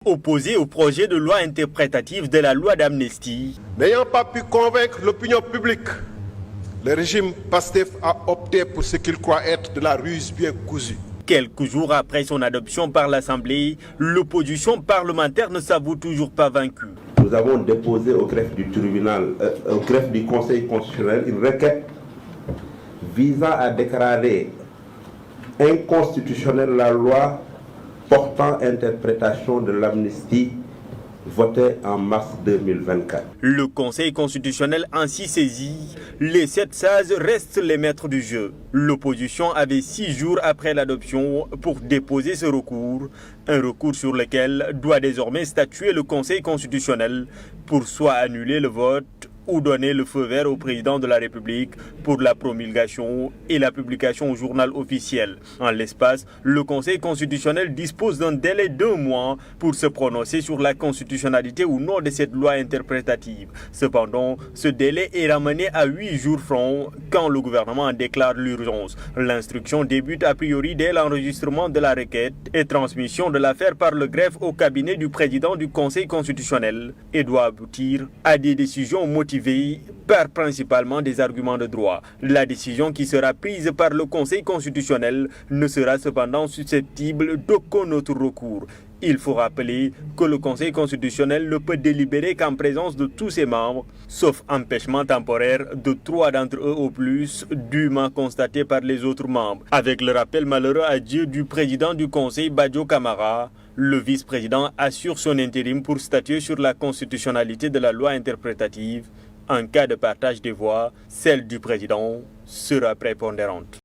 opposé au projet de loi interprétative de la loi d'amnistie. N'ayant pas pu convaincre l'opinion publique, le régime PASTEF a opté pour ce qu'il croit être de la ruse bien cousue. Quelques jours après son adoption par l'Assemblée, l'opposition parlementaire ne s'avoue toujours pas vaincue. Nous avons déposé au greffe du Conseil constitutionnel une requête visant à déclarer inconstitutionnelle la loi portant interprétation de l'amnistie votée en mars 2024. Le Conseil constitutionnel ainsi saisi, les 7 sages restent les maîtres du jeu. L'opposition avait 6 jours après l'adoption pour déposer ce recours, un recours sur lequel doit désormais statuer le Conseil constitutionnel pour soit annuler le vote ou donner le feu vert au président de la République pour la promulgation et la publication au journal officiel. En l'espace, le Conseil constitutionnel dispose d'un délai d'1 mois pour se prononcer sur la constitutionnalité ou non de cette loi interprétative. Cependant, ce délai est ramené à 8 jours francs quand le gouvernement en déclare l'urgence. L'instruction débute a priori dès l'enregistrement de la requête et transmission de l'affaire par le greffe au cabinet du président du Conseil constitutionnel et doit aboutir à des décisions motivées par principalement des arguments de droit. La décision qui sera prise par le Conseil constitutionnel ne sera cependant susceptible d'aucun autre recours. Il faut rappeler que le Conseil constitutionnel ne peut délibérer qu'en présence de tous ses membres, sauf empêchement temporaire de 3 d'entre eux au plus, dûment constaté par les autres membres. Avec le rappel malheureux à Dieu du président du Conseil, Badio Camara, le vice-président assure son intérim pour statuer sur la constitutionnalité de la loi interprétative. En cas de partage des voix, celle du président sera prépondérante.